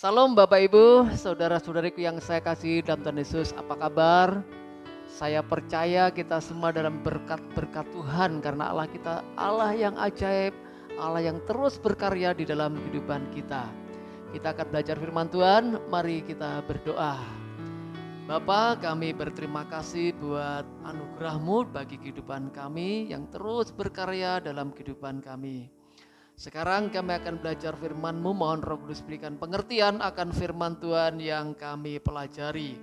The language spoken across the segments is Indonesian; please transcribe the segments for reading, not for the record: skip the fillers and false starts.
Salam Bapak Ibu, saudara-saudariku yang saya kasih dalam Tuhan Yesus, apa kabar? Saya percaya kita semua dalam berkat-berkat Tuhan karena Allah kita Allah yang ajaib, Allah yang terus berkarya di dalam kehidupan kita. Kita akan belajar firman Tuhan, mari kita berdoa. Bapa, kami berterima kasih buat anugerah-Mu bagi kehidupan kami yang terus berkarya dalam kehidupan kami. Sekarang kami akan belajar firman-Mu, mohon Roh Kudus berikan pengertian akan firman Tuhan yang kami pelajari.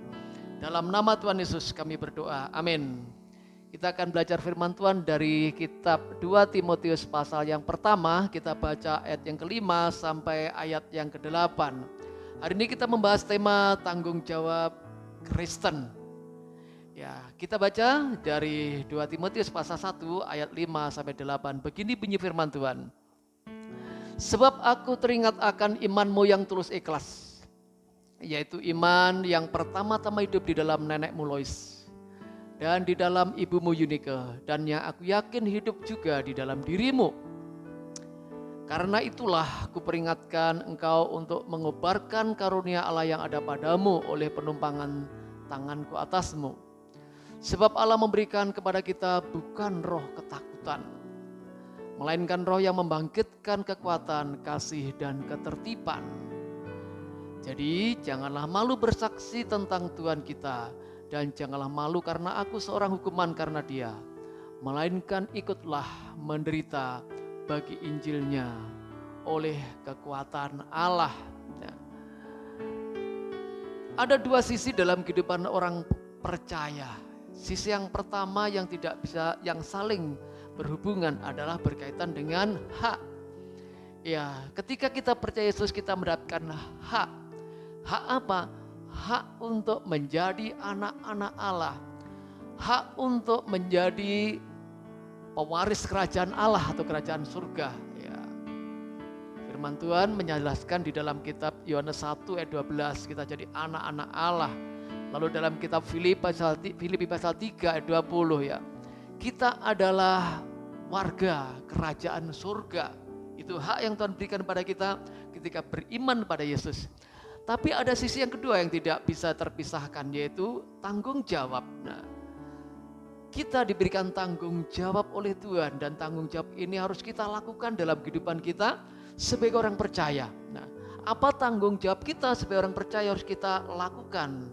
Dalam nama Tuhan Yesus kami berdoa, amin. Kita akan belajar firman Tuhan dari kitab 2 Timotius pasal yang pertama, kita baca ayat yang kelima sampai ayat yang ke-8. Hari ini kita membahas tema tanggung jawab Kristen. Ya, kita baca dari 2 Timotius pasal 1 ayat 5 sampai 8. Begini bunyi firman Tuhan. Sebab aku teringat akan imanmu yang tulus ikhlas, yaitu iman yang pertama-tama hidup di dalam nenekmu Lois dan di dalam ibumu Yunike, dan yang aku yakin hidup juga di dalam dirimu. Karena itulah aku peringatkan engkau untuk mengobarkan karunia Allah yang ada padamu oleh penumpangan tanganku atasmu. Sebab Allah memberikan kepada kita bukan roh ketakutan, melainkan roh yang membangkitkan kekuatan, kasih, dan ketertiban. Jadi janganlah malu bersaksi tentang Tuhan kita, dan janganlah malu karena aku seorang hukuman karena Dia, melainkan ikutlah menderita bagi Injilnya oleh kekuatan Allah. Ada dua sisi dalam kehidupan orang percaya. Sisi yang pertama yang tidak bisa, yang saling berhubungan adalah berkaitan dengan hak. Ya, ketika kita percaya Yesus kita mendapatkan hak. Hak apa? Hak untuk menjadi anak-anak Allah. Hak untuk menjadi pewaris kerajaan Allah atau kerajaan surga. Ya. Firman Tuhan menjelaskan di dalam kitab Yohanes 1 ayat 12 kita jadi anak-anak Allah. Lalu dalam kitab Filipi pasal 3 ayat 20 ya. Kita adalah warga kerajaan surga. Itu hak yang Tuhan berikan kepada kita ketika beriman pada Yesus. Tapi ada sisi yang kedua yang tidak bisa terpisahkan, yaitu tanggung jawab. Nah, kita diberikan tanggung jawab oleh Tuhan, dan tanggung jawab ini harus kita lakukan dalam kehidupan kita sebagai orang percaya. Nah, apa tanggung jawab kita sebagai orang percaya harus kita lakukan?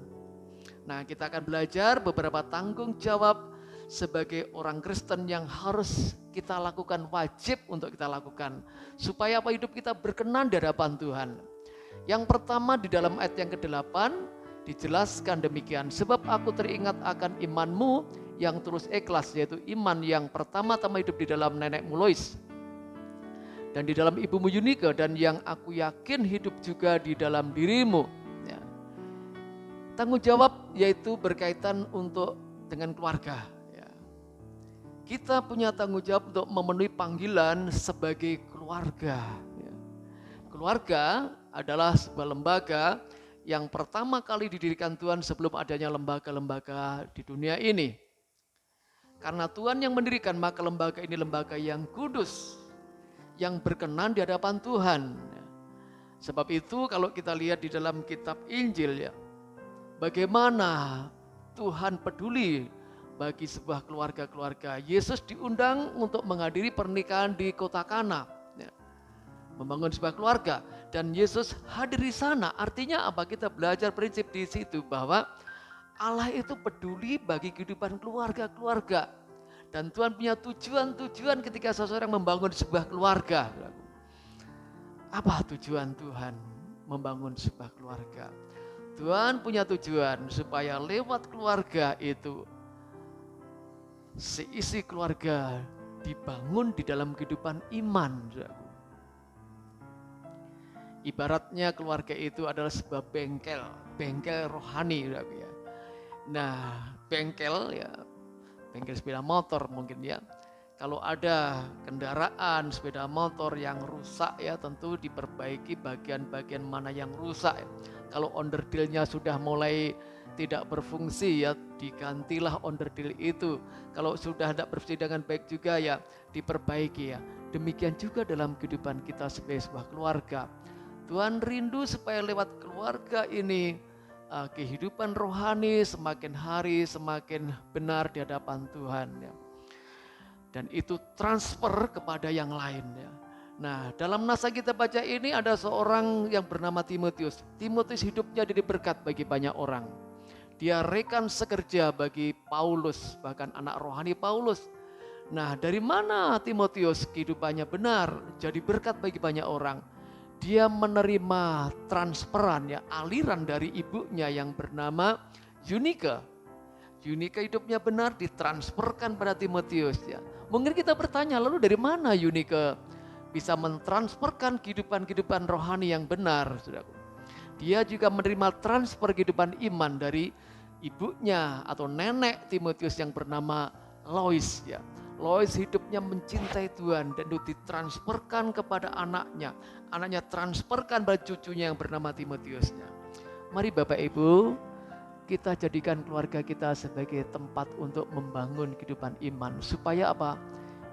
Nah, kita akan belajar beberapa tanggung jawab sebagai orang Kristen yang harus kita lakukan, wajib untuk kita lakukan, supaya apa hidup kita berkenan di hadapan Tuhan. Yang pertama di dalam ayat yang ke-8 dijelaskan demikian, sebab aku teringat akan imanmu yang tulus ikhlas, yaitu iman yang pertama-tama hidup di dalam nenekmu Lois dan di dalam ibumu Yunike, dan yang aku yakin hidup juga di dalam dirimu. Ya. Tanggung jawab yaitu berkaitan untuk dengan keluarga. Kita punya tanggung jawab untuk memenuhi panggilan sebagai keluarga. Keluarga adalah sebuah lembaga yang pertama kali didirikan Tuhan sebelum adanya lembaga-lembaga di dunia ini. Karena Tuhan yang mendirikan, maka lembaga ini lembaga yang kudus, yang berkenan di hadapan Tuhan. Sebab itu kalau kita lihat di dalam kitab Injil ya, bagaimana Tuhan peduli bagi sebuah keluarga-keluarga. Yesus diundang untuk menghadiri pernikahan di kota Kana, ya, membangun sebuah keluarga, dan Yesus hadir di sana. Artinya apa? Kita belajar prinsip di situ bahwa Allah itu peduli bagi kehidupan keluarga-keluarga, dan Tuhan punya tujuan-tujuan ketika seseorang membangun sebuah keluarga. Apa tujuan Tuhan membangun sebuah keluarga? Tuhan punya tujuan supaya lewat keluarga itu seisi keluarga dibangun di dalam kehidupan iman. Ibaratnya keluarga itu adalah sebuah bengkel rohani. Nah, bengkel sepeda motor mungkin ya. Kalau ada kendaraan sepeda motor yang rusak ya, tentu diperbaiki bagian-bagian mana yang rusak. Kalau onderdilnya sudah mulai tidak berfungsi ya, digantilah onderdil itu. Kalau sudah tidak berfungsi dengan baik juga ya, diperbaiki ya. Demikian juga dalam kehidupan kita sebagai sebuah keluarga. Tuhan rindu supaya lewat keluarga ini kehidupan rohani semakin hari semakin benar di hadapan Tuhan ya. Dan itu transfer kepada yang lain ya. Nah, dalam naskah kita baca ini ada seorang yang bernama Timotius. Timotius hidupnya jadi berkat bagi banyak orang. Dia rekan sekerja bagi Paulus, bahkan anak rohani Paulus. Nah, dari mana Timotius kehidupannya benar, jadi berkat bagi banyak orang? Dia menerima transferan ya, aliran dari ibunya yang bernama Eunike. Eunike hidupnya benar ditransferkan pada Timotius ya. Mungkin kita bertanya, lalu dari mana Eunike bisa mentransferkan kehidupan rohani yang benar, saudaraku? Dia juga menerima transfer kehidupan iman dari ibunya atau nenek Timotius yang bernama Lois ya. Lois hidupnya mencintai Tuhan dan itu ditransferkan kepada anaknya. Anaknya transferkan pada cucunya yang bernama Timotius. Mari Bapak Ibu, kita jadikan keluarga kita sebagai tempat untuk membangun kehidupan iman. Supaya apa?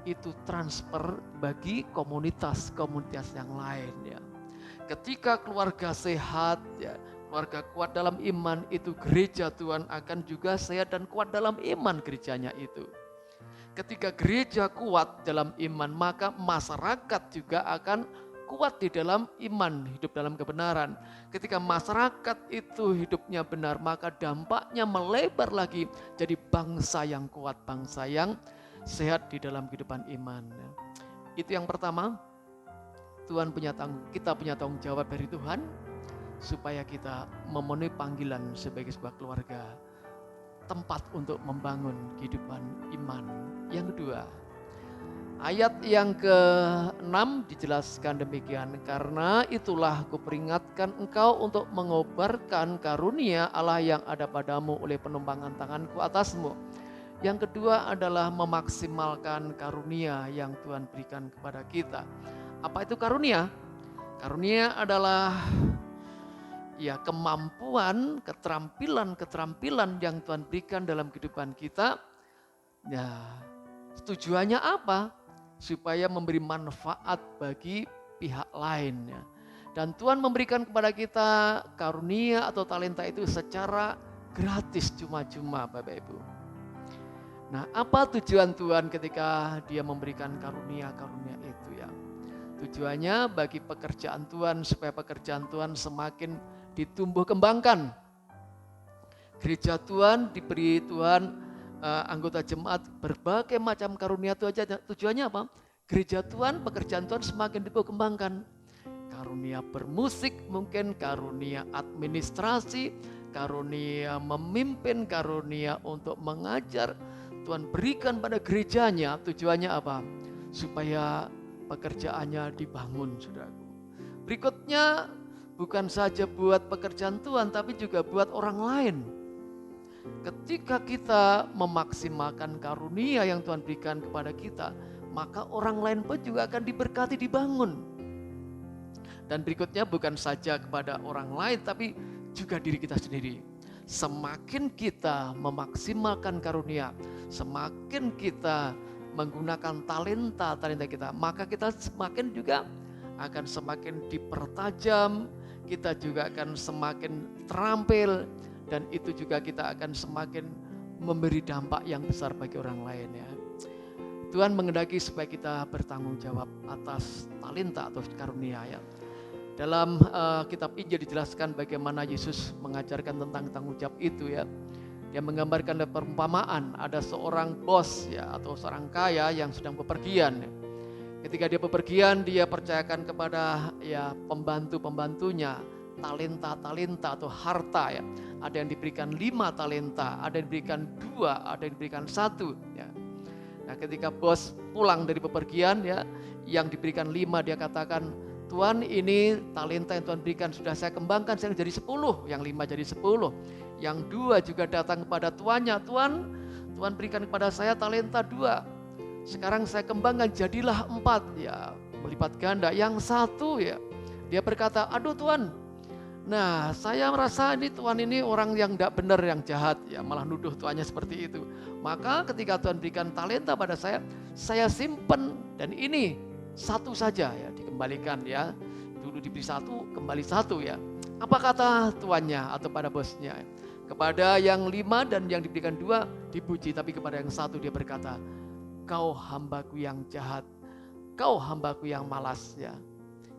Itu transfer bagi komunitas-komunitas yang lain ya. Ketika keluarga sehat, ya, keluarga kuat dalam iman, itu gereja Tuhan akan juga sehat dan kuat dalam iman gerejanya itu. Ketika gereja kuat dalam iman, maka masyarakat juga akan kuat di dalam iman, hidup dalam kebenaran. Ketika masyarakat itu hidupnya benar, maka dampaknya melebar lagi jadi bangsa yang kuat, bangsa yang sehat di dalam kehidupan iman. Itu yang pertama. Kita punya tanggung jawab dari Tuhan supaya kita memenuhi panggilan sebagai sebuah keluarga, tempat untuk membangun kehidupan iman. Yang kedua, ayat yang ke-6 dijelaskan demikian, karena itulah kuperingatkan engkau untuk mengobarkan karunia Allah yang ada padamu oleh penumpangan tanganku atasmu. Yang kedua adalah memaksimalkan karunia yang Tuhan berikan kepada kita. Apa itu karunia? Karunia adalah ya kemampuan, keterampilan yang Tuhan berikan dalam kehidupan kita. Ya, tujuannya apa? Supaya memberi manfaat bagi pihak lain ya. Dan Tuhan memberikan kepada kita karunia atau talenta itu secara gratis, cuma-cuma Bapak Ibu. Nah, apa tujuan Tuhan ketika Dia memberikan karunia-karunia itu ya? Tujuannya bagi pekerjaan Tuhan, supaya pekerjaan Tuhan semakin ditumbuh kembangkan. Gereja Tuhan diberi Tuhan anggota jemaat berbagai macam karunia itu aja. Tujuannya apa? Gereja Tuhan, pekerjaan Tuhan semakin ditumbuh kembangkan. Karunia bermusik mungkin, karunia administrasi, karunia memimpin, karunia untuk mengajar. Tuhan berikan pada gerejanya, tujuannya apa? Supaya pekerjaannya dibangun, saudaraku. Berikutnya, bukan saja buat pekerjaan Tuhan, tapi juga buat orang lain. Ketika kita memaksimalkan karunia yang Tuhan berikan kepada kita, maka orang lain pun juga akan diberkati, dibangun. Dan berikutnya bukan saja kepada orang lain, tapi juga diri kita sendiri. Semakin kita memaksimalkan karunia, semakin kita menggunakan talenta kita, maka kita semakin juga akan semakin dipertajam, kita juga akan semakin terampil, dan itu juga kita akan semakin memberi dampak yang besar bagi orang lain ya. Tuhan menghendaki supaya kita bertanggung jawab atas talenta atau karunia ya. Dalam kitab Injil dijelaskan bagaimana Yesus mengajarkan tentang tanggung jawab itu ya. Dia menggambarkan perumpamaan, ada seorang bos ya atau seorang kaya yang sedang bepergian. Ketika dia bepergian, dia percayakan kepada ya pembantu-pembantunya talenta atau harta ya. Ada yang diberikan 5 talenta, ada yang diberikan 2, ada yang diberikan 1 ya. Nah, ketika bos pulang dari bepergian ya, yang diberikan 5 dia katakan, Tuhan, ini talenta yang Tuhan berikan sudah saya kembangkan, saya jadi 10, yang 5 jadi 10. Yang 2 juga datang kepada tuannya, Tuhan berikan kepada saya talenta 2. Sekarang saya kembangkan jadilah 4, ya melipat ganda. Yang 1 ya, dia berkata, aduh Tuhan, nah saya merasa ini Tuhan ini orang yang tidak benar, yang jahat, ya malah nuduh tuannya seperti itu. Maka ketika Tuhan berikan talenta pada saya simpan dan ini 1 saja ya dikembalikan ya. dulu diberi 1, kembali 1 ya. Apa kata tuannya atau pada bosnya? Kepada yang 5 dan yang diberikan 2 dipuji, tapi kepada yang 1 dia berkata, kau hambaku yang jahat, kau hambaku yang malas ya.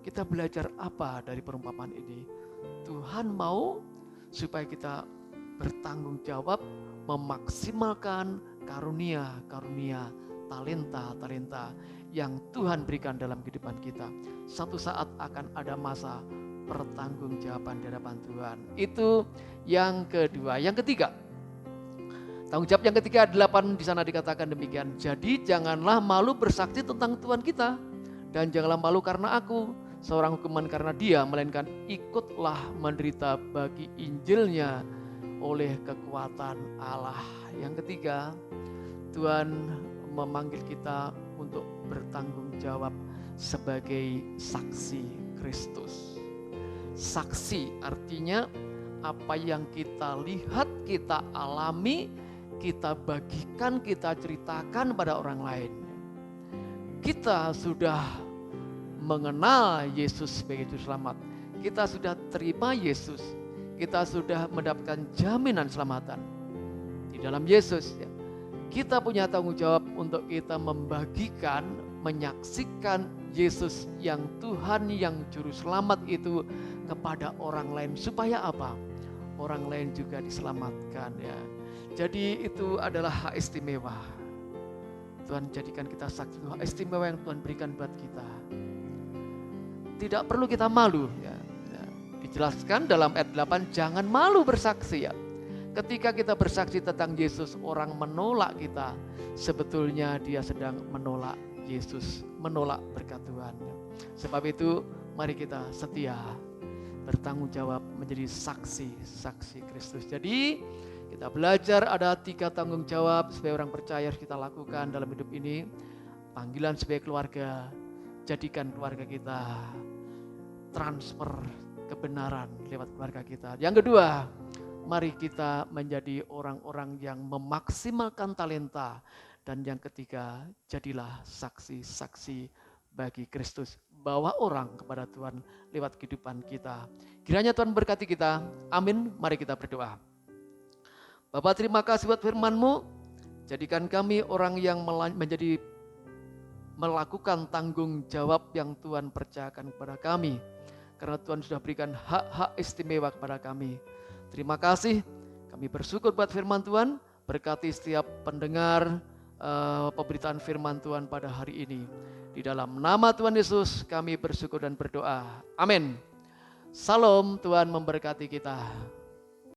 Kita belajar apa dari perumpamaan ini? Tuhan mau supaya kita bertanggung jawab, memaksimalkan karunia-karunia, talenta-talenta yang Tuhan berikan dalam kehidupan kita. Satu saat akan ada masa pertanggungjawaban di hadapan Tuhan. Itu yang kedua. Yang ketiga, tanggung jawab yang ketiga 8 di sana dikatakan demikian. Jadi janganlah malu bersaksi tentang Tuhan kita, dan janganlah malu karena aku, seorang hukuman karena dia, melainkan ikutlah menderita bagi Injilnya oleh kekuatan Allah. Yang ketiga, Tuhan memanggil kita untuk bertanggung jawab sebagai saksi Kristus. Saksi artinya apa yang kita lihat, kita alami, kita bagikan, kita ceritakan pada orang lain. Kita sudah mengenal Yesus sebagai Juru Selamat. Kita sudah terima Yesus. Kita sudah mendapatkan jaminan keselamatan di dalam Yesus. Kita punya tanggung jawab untuk kita membagikan, menyaksikan Yesus yang Tuhan, yang Juru Selamat itu kepada orang lain. Supaya apa? Orang lain juga diselamatkan ya. Jadi itu adalah hak istimewa. Tuhan jadikan kita saksi, hak istimewa yang Tuhan berikan buat kita. Tidak perlu kita malu ya. Dijelaskan dalam ayat 8, jangan malu bersaksi ya. Ketika kita bersaksi tentang Yesus, orang menolak kita, sebetulnya dia sedang menolak Yesus, menolak berkat Tuhan. Sebab itu mari kita setia, bertanggung jawab menjadi saksi Kristus. Jadi kita belajar ada 3 tanggung jawab supaya orang percaya harus kita lakukan dalam hidup ini. Panggilan sebagai keluarga, jadikan keluarga kita transfer kebenaran lewat keluarga kita. Yang kedua, mari kita menjadi orang-orang yang memaksimalkan talenta. Dan yang ketiga, jadilah saksi-saksi bagi Kristus. Bawa orang kepada Tuhan lewat kehidupan kita. Kiranya Tuhan berkati kita. Amin. Mari kita berdoa. Bapa, terima kasih buat firman-Mu. Jadikan kami orang yang melakukan tanggung jawab yang Tuhan percayakan kepada kami. Karena Tuhan sudah berikan hak-hak istimewa kepada kami. Terima kasih. Kami bersyukur buat firman Tuhan. Berkati setiap pendengar pemberitaan firman Tuhan pada hari ini. Di dalam nama Tuhan Yesus kami bersyukur dan berdoa. Amin. Salam, Tuhan memberkati kita.